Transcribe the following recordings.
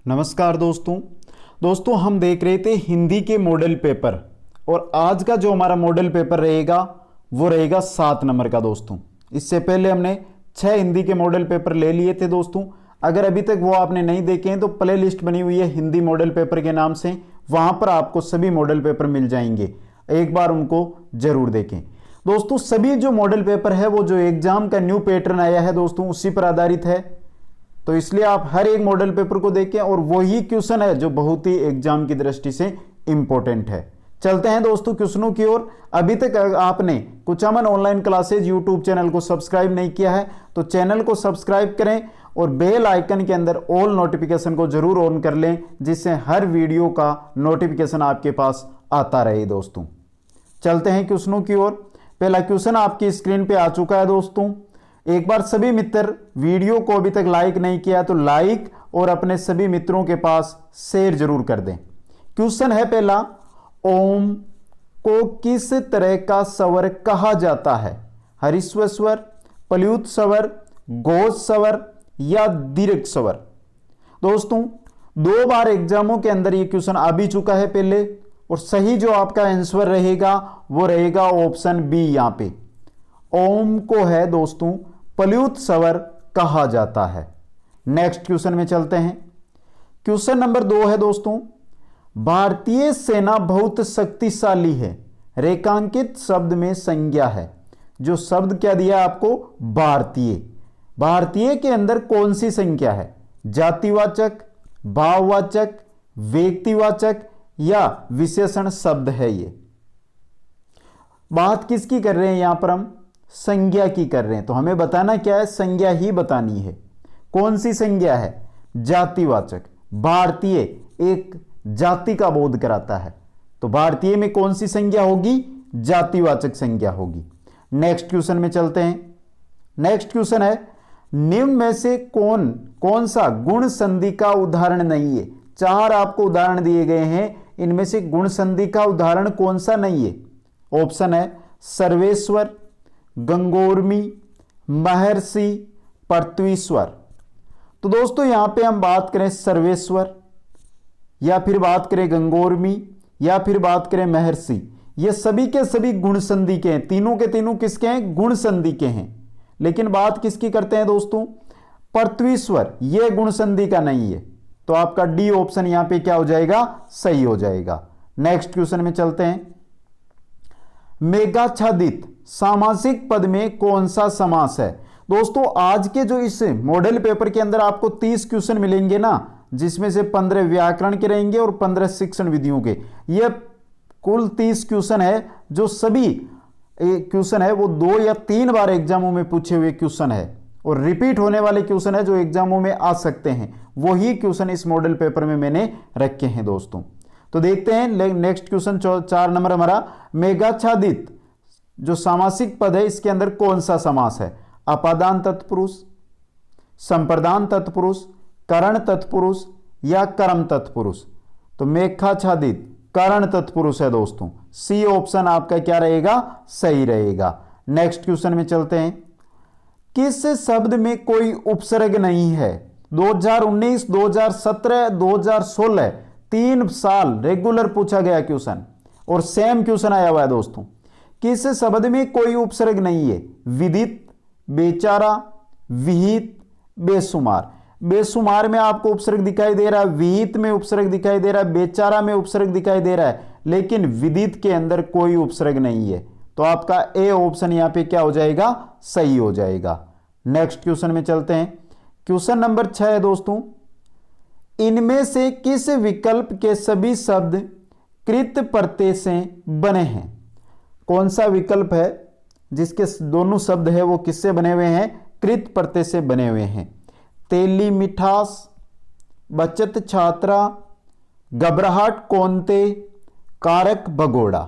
नमस्कार दोस्तों हम देख रहे थे हिंदी के मॉडल पेपर और आज का जो हमारा मॉडल पेपर रहेगा वो रहेगा 7 नंबर का दोस्तों। इससे पहले हमने 6 हिंदी के मॉडल पेपर ले लिए थे दोस्तों। अगर अभी तक वो आपने नहीं देखे हैं तो प्ले लिस्ट बनी हुई है हिंदी मॉडल पेपर के नाम से, वहां पर आपको सभी मॉडल पेपर मिल जाएंगे, एक बार उनको जरूर देखें दोस्तों। सभी जो मॉडल पेपर है वो जो एग्जाम का न्यू पैटर्न आया है दोस्तों उसी पर आधारित है, तो इसलिए आप हर एक मॉडल पेपर को देखें और वही क्वेश्चन है जो बहुत ही एग्जाम की दृष्टि से इंपॉर्टेंट है। चलते हैं दोस्तों क्वेश्चनों की ओर। अभी तक आपने Kuchaman online classes YouTube channel को सब्सक्राइब नहीं किया है तो चैनल को सब्सक्राइब करें और बेल आइकन के अंदर ऑल नोटिफिकेशन को जरूर ऑन कर लें, जिससे हर वीडियो का नोटिफिकेशन आपके पास आता रहे दोस्तों। चलते हैं क्वेश्चनों की ओर। पहला क्वेश्चन आपकी स्क्रीन पे आ चुका है दोस्तों। एक बार सभी मित्र वीडियो को अभी तक लाइक नहीं किया तो लाइक और अपने सभी मित्रों के पास शेयर जरूर कर दें। क्वेश्चन है पहला, ओम को किस तरह का स्वर कहा जाता है? हरिस्व स्वर, प्लुत स्वर, घोष स्वर या दीर्घ स्वर? दोस्तों 2 बार एग्जामों के अंदर यह क्वेश्चन आ भी चुका है पहले, और सही जो आपका आंसर रहेगा वो रहेगा ऑप्शन बी। यहां पे ओम को है दोस्तों प्लुत स्वर कहा जाता है। नेक्स्ट क्वेश्चन में चलते हैं। क्वेश्चन नंबर 2 है दोस्तों, भारतीय सेना बहुत शक्तिशाली है, रेखांकित शब्द में संज्ञा है। जो शब्द क्या दिया आपको? भारतीय। भारतीय के अंदर कौन सी संख्या है? जातिवाचक, भाववाचक, व्यक्तिवाचक या विशेषण शब्द है? ये बात किसकी कर रहे हैं? यहां पर हम संज्ञा की कर रहे हैं, तो हमें बताना क्या है? संज्ञा ही बतानी है। कौन सी संज्ञा है? जातिवाचक। भारतीय एक जाति का बोध कराता है, तो भारतीय में कौन सी संज्ञा होगी? जातिवाचक संज्ञा होगी। नेक्स्ट क्वेश्चन में चलते हैं। नेक्स्ट क्वेश्चन है, निम्न में से कौन सा गुण संधि का उदाहरण नहीं है? 4 आपको उदाहरण दिए गए हैं, इनमें से गुण संधि का उदाहरण कौन सा नहीं है? ऑप्शन है सर्वेश्वर, गंगोर्मी, महर्षि, पृथ्वीश्वर। तो दोस्तों यहां पे हम बात करें सर्वेश्वर, या फिर बात करें गंगोर्मी, या फिर बात करें महर्षि, ये सभी के सभी गुण संधि के हैं। तीनों के तीनों किसके हैं? गुण संधि के हैं। लेकिन बात किसकी करते हैं दोस्तों? पृथ्वीश्वर, ये गुण संधि का नहीं है, तो आपका डी ऑप्शन यहां पे क्या हो जाएगा? सही हो जाएगा। नेक्स्ट क्वेश्चन में चलते हैं। मेघाच्छादित सामासिक पद में कौन सा समास है? दोस्तों आज के जो इस मॉडल पेपर के अंदर आपको 30 क्वेश्चन मिलेंगे ना, जिसमें से 15 व्याकरण के रहेंगे और 15 शिक्षण विधियों के। ये कुल 30 क्वेश्चन है, जो सभी क्वेश्चन है वो 2 या 3 बार एग्जामों में पूछे हुए क्वेश्चन है और रिपीट होने वाले क्वेश्चन है जो एग्जामों में आ सकते हैं। वही क्वेश्चन इस मॉडल पेपर में मैंने रखे हैं दोस्तों। तो देखते हैं नेक्स्ट क्वेश्चन 4 नंबर हमारा, मेघाच्छादित जो सामासिक पद है इसके अंदर कौन सा समास है? अपादान तत्पुरुष, संप्रदान तत्पुरुष, करण तत्पुरुष या कर्म तत्पुरुष? तो मेघाच्छादित करण तत्पुरुष है दोस्तों। सी ऑप्शन आपका क्या रहेगा? सही रहेगा। नेक्स्ट क्वेश्चन में चलते हैं। किस शब्द में कोई उपसर्ग नहीं है? 2019, 2017, 2016 3 साल रेगुलर पूछा गया क्वेश्चन और सेम क्वेश्चन आया हुआ है दोस्तों। किस शब्द में कोई उपसर्ग नहीं है? विदित, बेचारा, विहित, बेशुमार। बेशुमार में आपको उपसर्ग दिखाई दे रहा है, विहित में उपसर्ग दिखाई दे रहा है, बेचारा में उपसर्ग दिखाई दे रहा है, लेकिन विदित के अंदर कोई उपसर्ग नहीं है, तो आपका ए ऑप्शन यहां पे क्या हो जाएगा? सही हो जाएगा। नेक्स्ट क्वेश्चन में चलते हैं। क्वेश्चन नंबर 6 है दोस्तों, इनमें से किस विकल्प के सभी शब्द कृत प्रत्यय से बने हैं? कौन सा विकल्प है जिसके दोनों शब्द है वो किससे बने हुए हैं? कृत प्रत्यय से बने हुए हैं। तेली मिठास, बचत छात्रा, घबराहट कौनते, कारक भगोड़ा।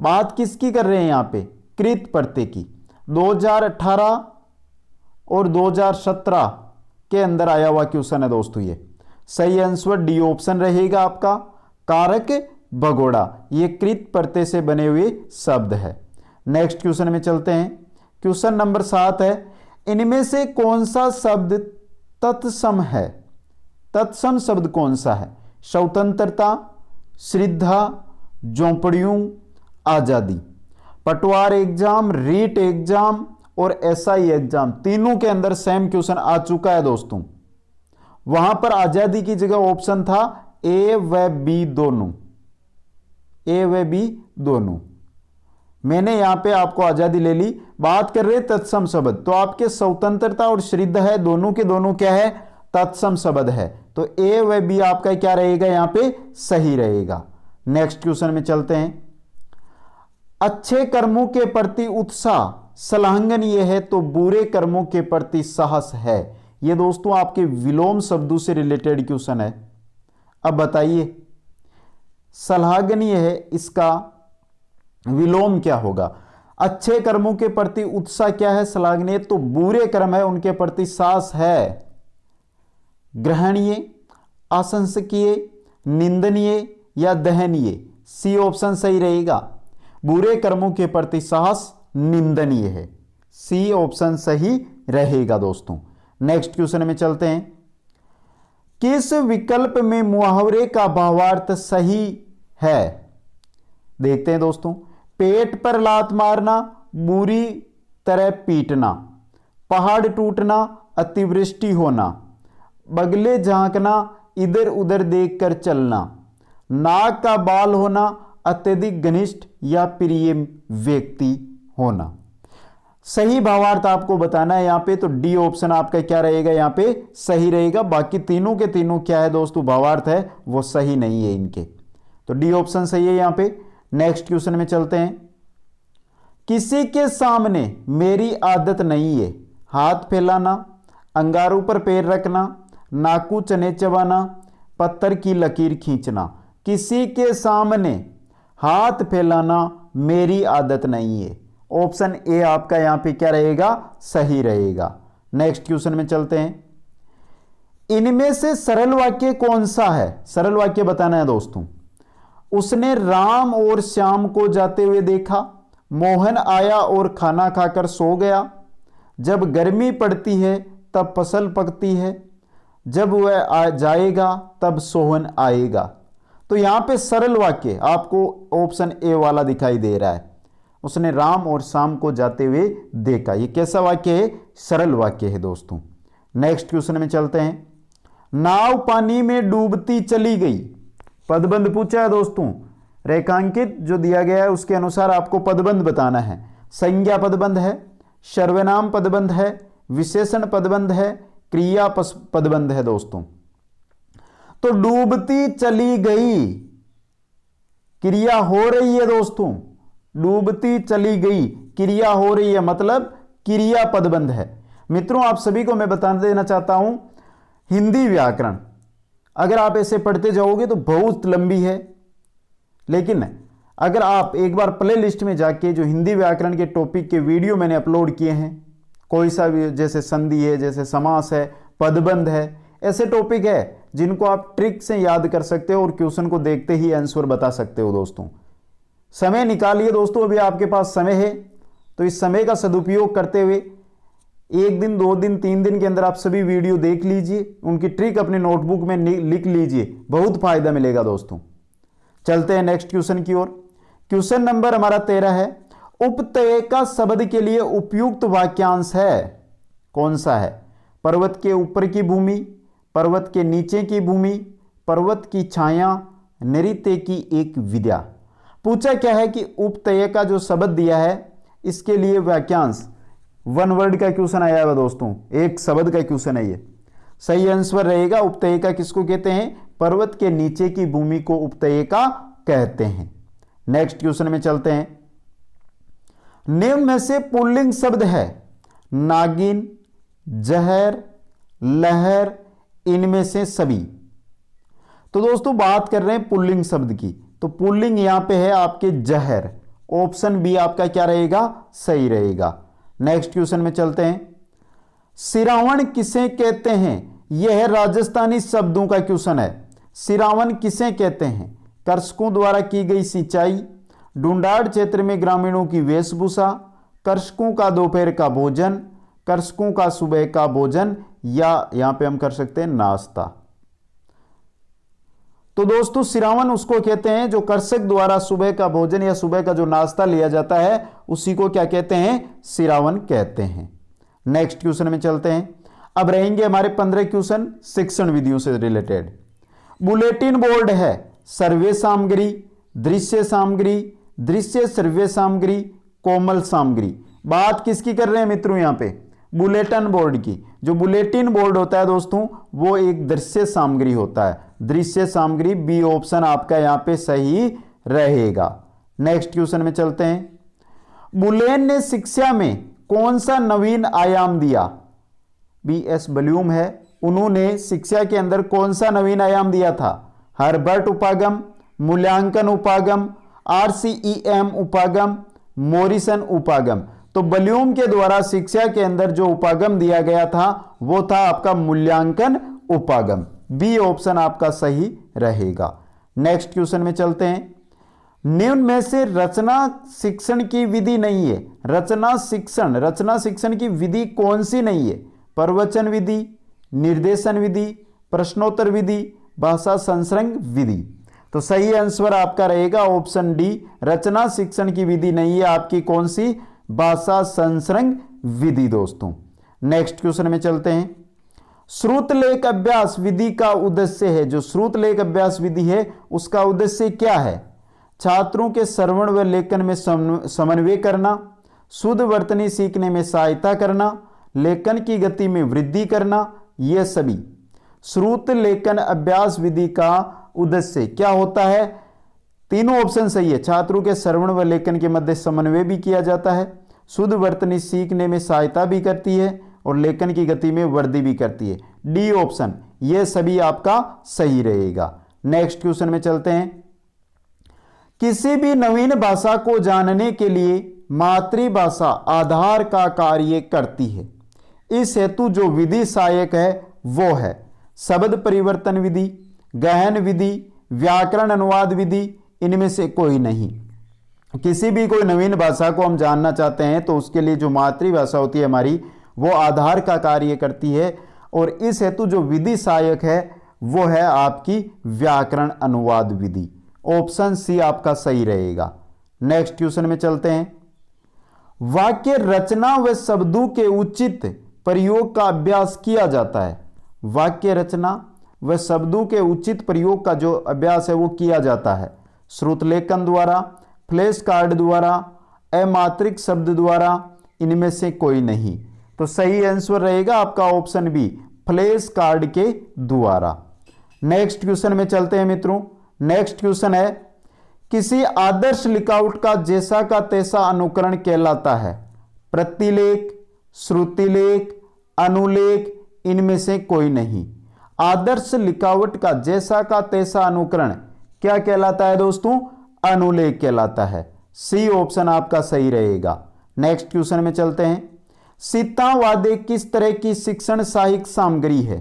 बात किसकी कर रहे हैं यहां पे? कृत प्रत्यय की। 2018 और 2017 के अंदर आया हुआ क्वेश्चन है दोस्तों ये। सही आंसर डी ऑप्शन रहेगा आपका, कारक भगोड़ा। ये कृत प्रत्यय से बने हुए शब्द है। नेक्स्ट क्वेश्चन में चलते हैं। क्वेश्चन नंबर 7 है, इनमें से कौन सा शब्द तत्सम है? तत्सम शब्द कौन सा है? स्वतंत्रता, श्रद्धा, झोंपड़ियों, आजादी। पटवार एग्जाम, रीट एग्जाम और एसआई एग्जाम तीनों के अंदर सेम क्वेश्चन आ चुका है दोस्तों। वहां पर आजादी की जगह ऑप्शन था ए व बी दोनों, ए व बी दोनों। मैंने यहां पे आपको आजादी ले ली। बात कर रहे तत्सम शब्द, तो आपके स्वतंत्रता और श्रद्धा है, दोनों के दोनों क्या है? तत्सम शब्द है। तो ए व बी आपका क्या रहेगा? यहां पे सही रहेगा। नेक्स्ट क्वेश्चन में चलते हैं। अच्छे कर्मों के प्रति उत्साह सराहनीय है तो बुरे कर्मों के प्रति साहस है। यह दोस्तों आपके विलोम शब्दों से रिलेटेड क्वेश्चन है। अब बताइए सराहनीय है, इसका विलोम क्या होगा? अच्छे कर्मों के प्रति उत्साह क्या है? सराहनीय। तो बुरे कर्म है उनके प्रति साहस है ग्रहणीय, आशंसकीय, निंदनीय या दहनीय? सी ऑप्शन सही रहेगा। बुरे कर्मों के प्रति साहस निंदनीय है, सी ऑप्शन सही रहेगा दोस्तों। नेक्स्ट क्वेश्चन में चलते हैं। किस विकल्प में मुहावरे का भावार्थ सही है? देखते हैं दोस्तों। पेट पर लात मारना, बुरी तरह पीटना, पहाड़ टूटना, अतिवृष्टि होना, बगले झांकना, इधर उधर देखकर चलना, नाक का बाल होना, अत्यधिक घनिष्ठ या प्रिय व्यक्ति होना। सही भावार्थ आपको बताना है यहां पे, तो डी ऑप्शन आपका क्या रहेगा? यहां पे सही रहेगा। बाकी तीनों के तीनों क्या है दोस्तों? भावार्थ है वो सही नहीं है इनके, तो डी ऑप्शन सही है यहां पे। नेक्स्ट क्वेश्चन में चलते हैं। किसी के सामने मेरी आदत नहीं है हाथ फैलाना, अंगारों पर पैर रखना, नाकू चने चबाना, पत्थर की लकीर खींचना। किसी के सामने हाथ फैलाना मेरी आदत नहीं है। ऑप्शन ए आपका यहां पे क्या रहेगा? सही रहेगा। नेक्स्ट क्वेश्चन में चलते हैं। इनमें से सरल वाक्य कौन सा है? सरल वाक्य बताना है दोस्तों। उसने राम और श्याम को जाते हुए देखा, मोहन आया और खाना खाकर सो गया, जब गर्मी पड़ती है तब फसल पकती है, जब वह आ जाएगा तब सोहन आएगा। तो यहां पे सरल वाक्य आपको ऑप्शन ए वाला दिखाई दे रहा है। उसने राम और श्याम को जाते हुए देखा, ये कैसा वाक्य है? सरल वाक्य है दोस्तों। नेक्स्ट क्वेश्चन में चलते हैं। नाव पानी में डूबती चली गई, पदबंध पूछा है दोस्तों। रेखांकित जो दिया गया है उसके अनुसार आपको पदबंध बताना है। संज्ञा पदबंध है, सर्वनाम पदबंध है, विशेषण पदबंध है, क्रिया पदबंध है दोस्तों। तो डूबती चली गई क्रिया हो रही है दोस्तों, डूबती चली गई क्रिया हो रही है, मतलब क्रिया पदबंध है। मित्रों आप सभी को मैं बता देना चाहता हूं, हिंदी व्याकरण अगर आप ऐसे पढ़ते जाओगे तो बहुत लंबी है, लेकिन अगर आप एक बार प्ले लिस्ट में जाके जो हिंदी व्याकरण के टॉपिक के वीडियो मैंने अपलोड किए हैं, कोई सा भी, जैसे संधि है, जैसे समास है, पदबंध है, ऐसे टॉपिक है जिनको आप ट्रिक से याद कर सकते हो और क्वेश्चन को देखते ही आंसर बता सकते हो दोस्तों। समय निकालिए दोस्तों, अभी आपके पास समय है तो इस समय का सदुपयोग करते हुए 1 दिन 2 दिन 3 दिन के अंदर आप सभी वीडियो देख लीजिए, उनकी ट्रिक अपने नोटबुक में लिख लीजिए, बहुत फायदा मिलेगा दोस्तों। चलते हैं नेक्स्ट क्वेश्चन की ओर। क्वेश्चन नंबर हमारा 13 है। उपत्यका शब्द के लिए उपयुक्त वाक्यांश है कौन सा है? पर्वत के ऊपर की भूमि, पर्वत के नीचे की भूमि, पर्वत की छाया, नृत्य की एक विद्या। पूछा क्या है कि उपत्यका जो शब्द दिया है इसके लिए वाक्यांश, 1 वर्ड का क्वेश्चन आया है दोस्तों, एक शब्द का क्वेश्चन है ये। सही आंसर रहेगा उपत्यका किसको कहते हैं? पर्वत के नीचे की भूमि को उपत्यका कहते हैं। नेक्स्ट क्वेश्चन में चलते हैं। निम्न में से पुल्लिंग शब्द है नागिन, जहर, लहर, इनमें से सभी। तो दोस्तों बात कर रहे हैं पुल्लिंग शब्द की, तो पुल्लिंग यहां पे है आपके जहर। ऑप्शन बी आपका क्या रहेगा? सही रहेगा। नेक्स्ट क्वेश्चन में चलते हैं। सिरावण किसे कहते हैं? यह राजस्थानी शब्दों का क्वेश्चन है। सिरावण किसे कहते हैं? कृषकों द्वारा की गई सिंचाई, ढूंढाड़ क्षेत्र में ग्रामीणों की वेशभूषा, कृषकों का दोपहर का भोजन, कृषकों का सुबह का भोजन, या यहां पे हम कर सकते हैं नाश्ता। तो दोस्तों सिरावन उसको कहते हैं जो कृषक द्वारा सुबह का भोजन या सुबह का जो नाश्ता लिया जाता है उसी को क्या कहते हैं, सिरावन कहते हैं। नेक्स्ट क्वेश्चन में चलते हैं। अब रहेंगे हमारे 15 क्वेश्चन शिक्षण विधियों से रिलेटेड। बुलेटिन बोर्ड है सर्वे सामग्री, दृश्य सामग्री, दृश्य सर्वे सामग्री, कोमल सामग्री। बात किसकी कर रहे हैं मित्रों, यहां पे बुलेटिन बोर्ड की। जो बुलेटिन बोर्ड होता है दोस्तों वो एक दृश्य सामग्री होता है, दृश्य सामग्री। बी ऑप्शन आपका यहां पे सही रहेगा। नेक्स्ट क्वेश्चन में चलते हैं। बुलेन ने शिक्षा में कौन सा नवीन आयाम दिया? बी.एस. बल्यूम है, उन्होंने शिक्षा के अंदर कौन सा नवीन आयाम दिया था? हर्बर्ट उपागम, मूल्यांकन उपागम, RCEM उपागम, मोरिसन उपागम। तो बल्यूम के द्वारा शिक्षा के अंदर जो उपागम दिया गया था वो था आपका मूल्यांकन उपागम। बी ऑप्शन आपका सही रहेगा। नेक्स्ट क्वेश्चन में चलते हैं। निम्न में से रचना शिक्षण की विधि नहीं है। रचना शिक्षण की विधि कौन सी नहीं है? प्रवचन विधि, निर्देशन विधि, प्रश्नोत्तर विधि, भाषा संसर्ग विधि। तो सही आंसर आपका रहेगा ऑप्शन डी, रचना शिक्षण की विधि नहीं है आपकी कौन सी? भाषा संसर्ग विधि दोस्तों। नेक्स्ट क्वेश्चन में चलते हैं। श्रुतलेख अभ्यास विधि का उद्देश्य है, जो श्रुतलेख अभ्यास विधि है उसका उद्देश्य क्या है? छात्रों के श्रवण व लेखन में समन्वय करना, शुद्ध वर्तनी सीखने में सहायता करना, लेखन की गति में वृद्धि करना, यह सभी श्रुत लेखन अभ्यास विधि का उद्देश्य क्या होता है? तीनों ऑप्शन सही है। छात्रों के श्रवण व लेखन के मध्य समन्वय भी किया जाता है, शुद्ध वर्तनी सीखने में सहायता भी करती है और लेखन की गति में वृद्धि भी करती है। डी ऑप्शन यह सभी आपका सही रहेगा। नेक्स्ट क्वेश्चन में चलते हैं। किसी भी नवीन भाषा को जानने के लिए मातृभाषा आधार का कार्य करती है। इस हेतु जो विधि सहायक है वो है शब्द परिवर्तन विधि, गहन विधि, व्याकरण अनुवाद विधि, इनमें से कोई नहीं। किसी भी कोई नवीन भाषा को हम जानना चाहते हैं तो उसके लिए जो मातृभाषा होती है हमारी वो आधार का कार्य करती है, और इस हेतु जो विधि सहायक है वो है आपकी व्याकरण अनुवाद विधि। ऑप्शन सी आपका सही रहेगा। नेक्स्ट क्वेश्चन में चलते हैं। वाक्य रचना व शब्दों के उचित प्रयोग का अभ्यास किया जाता है। वाक्य रचना व शब्दों के उचित प्रयोग का जो अभ्यास है वो किया जाता है श्रुतलेखन द्वारा, फ्लैश कार्ड द्वारा, अमात्रिक शब्द द्वारा, इनमें से कोई नहीं। तो सही आंसर रहेगा आपका ऑप्शन बी, फ्लैश कार्ड के द्वारा। नेक्स्ट क्वेश्चन में चलते हैं मित्रों। नेक्स्ट क्वेश्चन है, किसी आदर्श लेआउट का जैसा का तैसा अनुकरण कहलाता है? प्रतिलेख, श्रुतिलेख, अनुलेख, इनमें से कोई नहीं। आदर्श लेआउट का जैसा का तैसा अनुकरण क्या कहलाता है दोस्तों? अनुलेख कहलाता है। सी ऑप्शन आपका सही रहेगा। नेक्स्ट क्वेश्चन में चलते हैं। सीतावादे किस तरह की शिक्षण सहायक सामग्री है?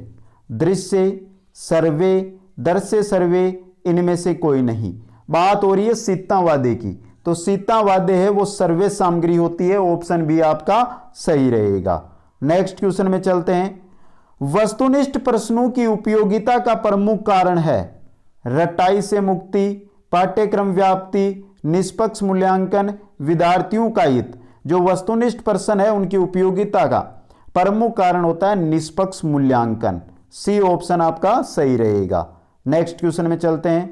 दृश्य, सर्वे, दृश्य सर्वे, इनमें से कोई नहीं। बात हो रही है सीतावादे की, तो सीतावादे है वो सर्वे सामग्री होती है। ऑप्शन बी आपका सही रहेगा। नेक्स्ट क्वेश्चन में चलते हैं। वस्तुनिष्ठ प्रश्नों की उपयोगिता का प्रमुख कारण है रटाई से मुक्ति, पाठ्यक्रम व्याप्ति, निष्पक्ष मूल्यांकन, विद्यार्थियों का हित। जो वस्तुनिष्ठ प्रश्न है उनकी उपयोगिता का प्रमुख कारण होता है निष्पक्ष मूल्यांकन। सी ऑप्शन आपका सही रहेगा। नेक्स्ट क्वेश्चन में चलते हैं।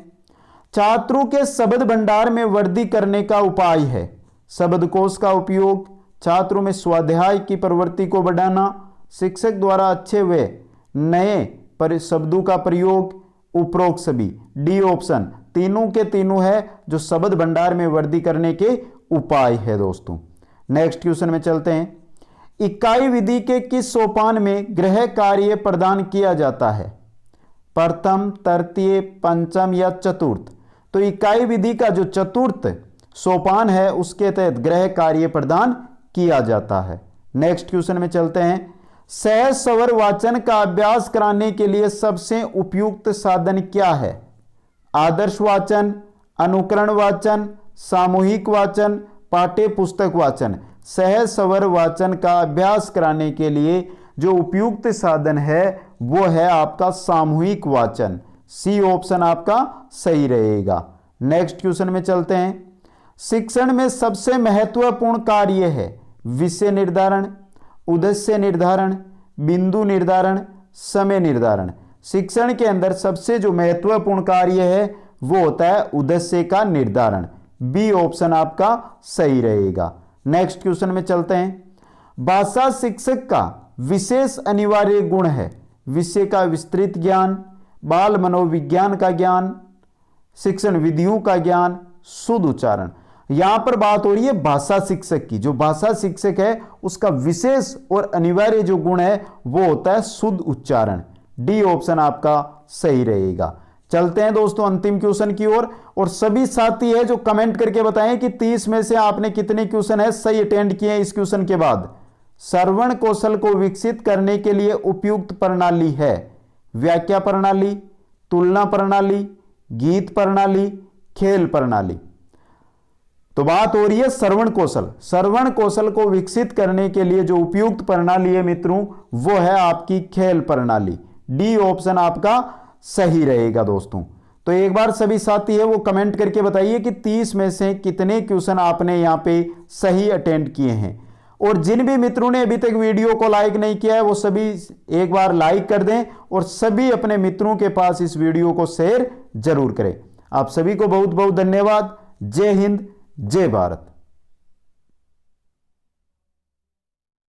छात्रों के शब्द भंडार में वृद्धि करने का उपाय है शब्दकोश का उपयोग, छात्रों में स्वाध्याय की प्रवृत्ति को बढ़ाना, शिक्षक द्वारा अच्छे व नए शब्दों का प्रयोग, उपरोक्त सभी। डी ऑप्शन तीनों के तीनों है जो शब्द भंडार में वृद्धि करने के उपाय है दोस्तों। नेक्स्ट क्वेश्चन में चलते हैं। इकाई विधि के किस सोपान में गृह कार्य प्रदान किया जाता है? प्रथम, तृतीय, पंचम या चतुर्थ? तो इकाई विधि का जो चतुर्थ सोपान है उसके तहत गृह कार्य प्रदान किया जाता है। नेक्स्ट क्वेश्चन में चलते हैं। सहज स्वर वाचन का अभ्यास कराने के लिए सबसे उपयुक्त साधन क्या है? आदर्श वाचन, अनुकरण वाचन, सामूहिक वाचन, पाठ्य पुस्तक वाचन। सहज स्वर वाचन का अभ्यास कराने के लिए जो उपयुक्त साधन है वो है आपका सामूहिक वाचन। सी ऑप्शन आपका सही रहेगा। नेक्स्ट क्वेश्चन में चलते हैं। शिक्षण में सबसे महत्वपूर्ण कार्य है विषय निर्धारण, उद्देश्य निर्धारण, बिंदु निर्धारण, समय निर्धारण। शिक्षण के अंदर सबसे जो महत्वपूर्ण कार्य है वो होता है उद्देश्य का निर्धारण। बी ऑप्शन आपका सही रहेगा। नेक्स्ट क्वेश्चन में चलते हैं। भाषा शिक्षक का विशेष अनिवार्य गुण है विषय का विस्तृत ज्ञान, बाल मनोविज्ञान का ज्ञान, शिक्षण विधियों का ज्ञान, शुद्ध उच्चारण। यहां पर बात हो रही है भाषा शिक्षक की। जो भाषा शिक्षक है उसका विशेष और अनिवार्य जो गुण है वो होता है शुद्ध उच्चारण। डी ऑप्शन आपका सही रहेगा। चलते हैं दोस्तों अंतिम क्वेश्चन की ओर। और सभी साथी है जो कमेंट करके बताएं कि 30 में से आपने कितने क्वेश्चन है सही अटेंड किए हैं इस क्वेश्चन के बाद। श्रवण कौशल को विकसित करने के लिए उपयुक्त प्रणाली है व्याख्या प्रणाली, तुलना प्रणाली, गीत प्रणाली, खेल प्रणाली। तो बात हो रही है श्रवण कौशल। श्रवण कौशल को विकसित करने के लिए जो उपयुक्त प्रणाली है मित्रों वो है आपकी खेल प्रणाली। डी ऑप्शन आपका सही रहेगा दोस्तों। तो एक बार सभी साथी है वो कमेंट करके बताइए कि 30 में से कितने क्वेश्चन आपने यहां पे सही अटेंड किए हैं। और जिन भी मित्रों ने अभी तक वीडियो को लाइक नहीं किया है वो सभी एक बार लाइक कर दें और सभी अपने मित्रों के पास इस वीडियो को शेयर जरूर करें। आप सभी को बहुत बहुत धन्यवाद। जय हिंद, जय भारत।